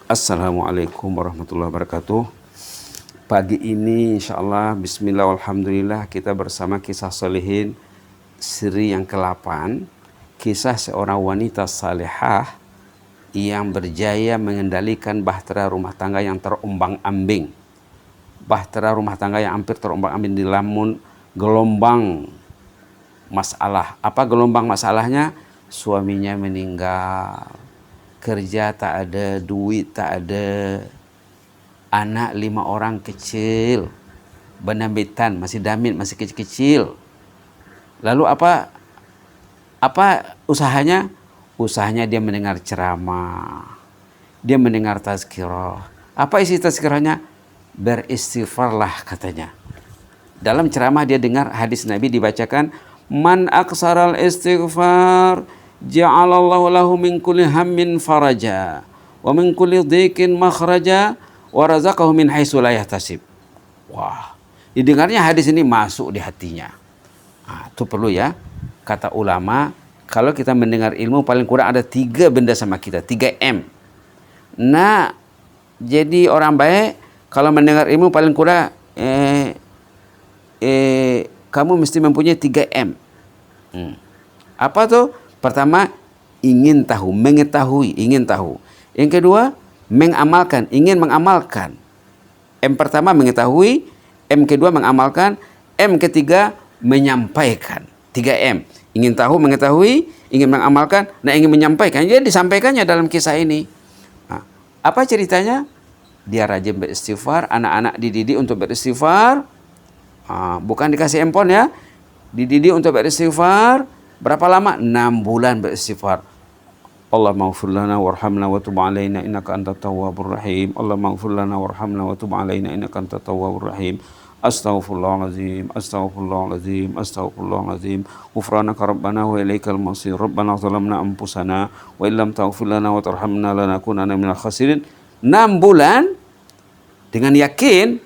Assalamualaikum warahmatullahi wabarakatuh. Pagi ini insyaAllah bismillah alhamdulillah kita bersama kisah solihin seri yang ke-8. Kisah seorang wanita salihah yang berjaya mengendalikan bahtera rumah tangga yang terombang-ambing. Bahtera rumah tangga yang hampir terombang-ambing di lamun gelombang masalah. Apa gelombang masalahnya? Suaminya meninggal, kerja tak ada, duit tak ada, anak 5 orang kecil, benambitan, masih damit, masih kecil-kecil. Lalu apa usahanya? Usahanya dia mendengar ceramah, dia mendengar tazkirah. Apa isi tazkirahnya? Beristighfarlah katanya. Dalam ceramah dia dengar hadis Nabi dibacakan, man aksaral istighfar ja'alallahu lahu min kulli hammin faraja wa min kulli dhiqin makhraja wa razaqahu min haitsu la yahtasib. Wah, didengarnya hadis ini masuk di hatinya. Itu perlu ya. Kata ulama, kalau kita mendengar ilmu paling kurang ada 3 benda sama kita, 3M. Nah, jadi orang baik kalau mendengar ilmu paling kurang kamu mesti mempunyai 3M. Apa tuh? Pertama, ingin tahu, mengetahui, ingin tahu. Yang kedua, mengamalkan, ingin mengamalkan. M pertama mengetahui, M kedua mengamalkan, M ketiga menyampaikan. 3M. Ingin tahu, mengetahui, ingin mengamalkan, nah ingin menyampaikan. Jadi disampaikannya dalam kisah ini. Nah, apa ceritanya? Dia rajin beristighfar, anak-anak dididik untuk beristighfar. Bukan dikasih handphone ya, dididik untuk beristighfar. Berapa lama? 6 bulan beristighfar. Allahumma ighfir lana warhamna wa tub alaina innaka antat tawwabur rahim. Allahumma ighfir lana warhamna wa tub alaina innaka antat tawwabur rahim. Astaghfirullahalazim, astaghfirullahalazim, astaghfirullahalazim. Ghufranaka rabbana wa ilaikal masir. Rabbana zalamna anfusana wa illam taghfir lana wa tarhamna lanakunanna minal khasirin. 6 bulan dengan yakin.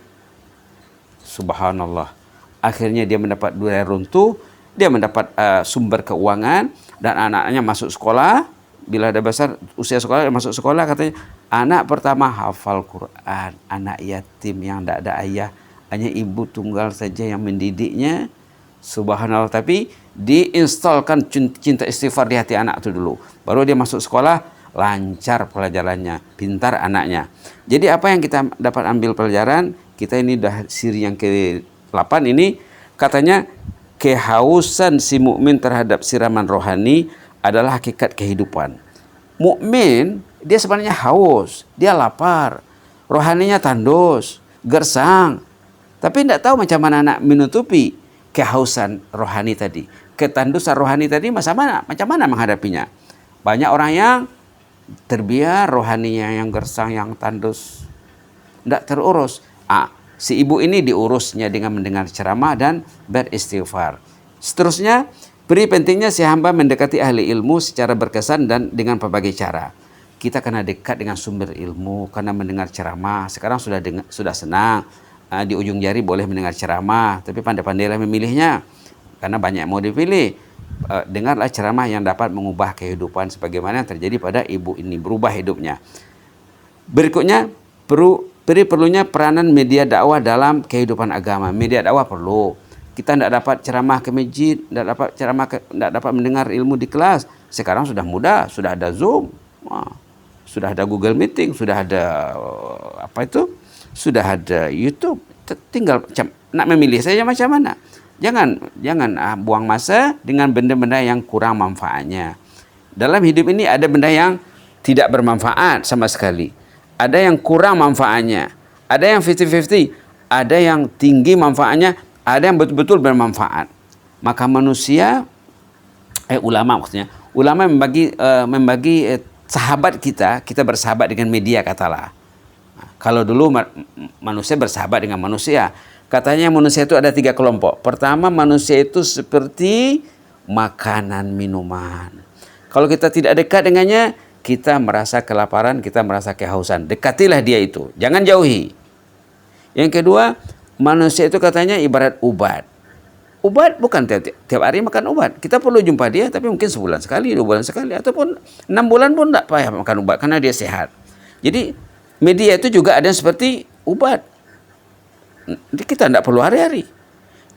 Subhanallah. Akhirnya dia mendapat durian runtuh, dia mendapat sumber keuangan, dan anak-anaknya masuk sekolah. Bila ada besar usia sekolah, masuk sekolah, katanya anak pertama hafal Quran, anak yatim yang tidak ada ayah, hanya ibu tunggal saja yang mendidiknya. Subhanallah. Tapi diinstalkan cinta istighfar di hati anak itu dulu, baru dia masuk sekolah, lancar pelajarannya, pintar anaknya. Jadi apa yang kita dapat ambil pelajaran? Kita ini dah siri yang ke-8 ini, katanya kehausan si mukmin terhadap siraman rohani adalah hakikat kehidupan. Mukmin dia sebenarnya haus, dia lapar, rohaninya tandus, gersang, tapi tidak tahu macam mana nak menutupi kehausan rohani tadi, ketandusan rohani tadi macam mana menghadapinya. Banyak orang yang terbiar rohaninya yang gersang, yang tandus, tidak terurus. Si ibu ini diurusnya dengan mendengar ceramah dan beristighfar. Seterusnya, beri pentingnya si hamba mendekati ahli ilmu secara berkesan dan dengan berbagai cara. Kita kena dekat dengan sumber ilmu karena mendengar ceramah. Sekarang sudah senang, di ujung jari boleh mendengar ceramah, tapi pandai-pandailah memilihnya karena banyak mau dipilih. Dengarlah ceramah yang dapat mengubah kehidupan sebagaimana yang terjadi pada ibu ini, berubah hidupnya. Berikutnya, perlunya peranan media dakwah dalam kehidupan agama. Media dakwah perlu. Kita tidak dapat ceramah ke masjid, tidak dapat mendengar ilmu di kelas. Sekarang sudah mudah, sudah ada Zoom, sudah ada Google Meeting, sudah ada sudah ada YouTube. Tinggal nak memilih saja macam mana. Jangan buang masa dengan benda-benda yang kurang manfaatnya. Dalam hidup ini ada benda yang tidak bermanfaat sama sekali. Ada yang kurang manfaatnya, ada yang 50-50, ada yang tinggi manfaatnya, ada yang betul-betul bermanfaat. Maka manusia, ulama maksudnya, ulama membagi sahabat kita bersahabat dengan media katalah. Kalau dulu manusia bersahabat dengan manusia, katanya manusia itu ada 3 kelompok. Pertama, manusia itu seperti makanan, minuman. Kalau kita tidak dekat dengannya, kita merasa kelaparan, kita merasa kehausan. Dekatilah dia itu, jangan jauhi. Yang kedua, manusia itu katanya ibarat ubat. Ubat bukan tiap hari makan obat. Kita perlu jumpa dia, tapi mungkin sebulan sekali, 2 bulan sekali, ataupun 6 bulan pun tidak payah makan obat karena dia sehat. Jadi Media itu juga ada yang seperti obat. Kita tidak perlu hari-hari.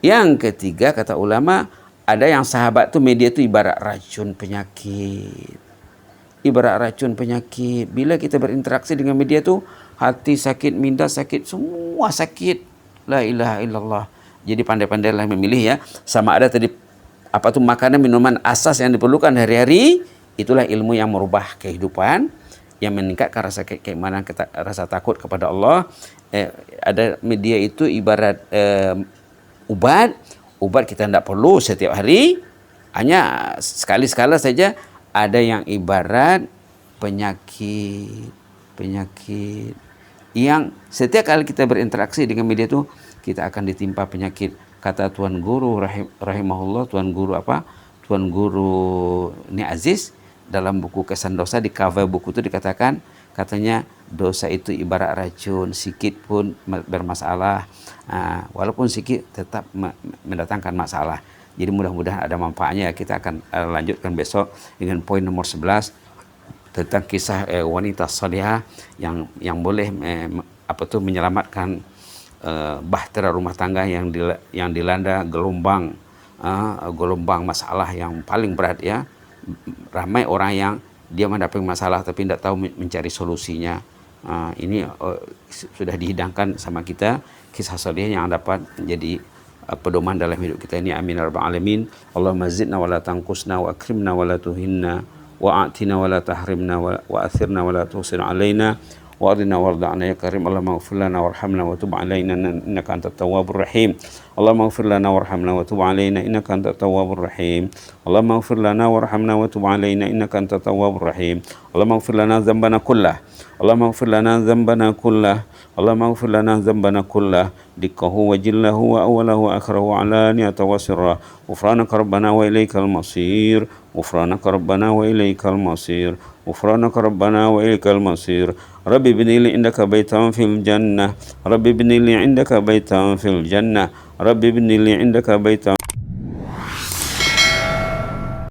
Yang ketiga, kata ulama, ada yang sahabat tuh media itu ibarat racun penyakit. Ibarat racun penyakit. Bila kita berinteraksi dengan media tuh, hati sakit, minda sakit, semua sakit. La ilaha illallah. Jadi pandai-pandailah memilih ya. Sama ada tadi apa tuh makanan, minuman asas yang diperlukan hari-hari. Itulah ilmu yang merubah kehidupan, yang meningkatkan rasa keimanan, rasa takut kepada Allah. Ada media itu ibarat obat. Obat kita tidak perlu setiap hari, hanya sekali-sekala saja. Ada yang ibarat penyakit yang setiap kali kita berinteraksi dengan media itu kita akan ditimpa penyakit. Kata Tuan Guru rahimahullah, Tuan Guru ini Aziz, dalam buku Kesan Dosa, di cover buku itu dikatakan, katanya dosa itu ibarat racun, sikit pun bermasalah. Walaupun sikit tetap mendatangkan masalah. Jadi mudah-mudahan ada manfaatnya. Kita akan lanjutkan besok dengan poin nomor 11 tentang kisah wanita salihah yang boleh menyelamatkan bahtera rumah tangga yang dilanda gelombang masalah yang paling berat ya. Ramai orang yang dia mendapat masalah tapi tidak tahu mencari solusinya. Ini sudah dihidangkan sama kita kisah salihah yang dapat menjadi pedoman dalam hidup kita ini. Amin ya rabbal alamin. Allahumma zidna wa la tanqusna wa akrimna wa la tuhinna wa a'tina wa la tahrimna wa athirna wa la tusir alaina wa arina warda'na ya karim. Allahumma ighfir lana warhamna wa tub alaina innaka antat tawwabur rahim. Allahumma ighfir lana warhamna wa tub alaina innaka antat tawwabur rahim. Allahumma ighfir lana warhamna wa tub alaina innaka antat tawwabur rahim. Allahumma ighfir lana dhanbana kullah. Allahumma ighfir lana dhanbana kullah. Allahumma ighfir lana dhanbana kullah dikkahu wa jillahu wa awalahu wa akhirahu wa alaniyata wa sirra. Ghufranaka rabbana wa ilaikal masir. Ghufranaka rabbana wa ilaikal masir. Ghufranaka rabbana wa ilaikal masir. Rabbi ibni li indaka baitan fil jannah. Rabbi ibni li indaka baitan fil jannah. Rabbi ibni li indaka baitan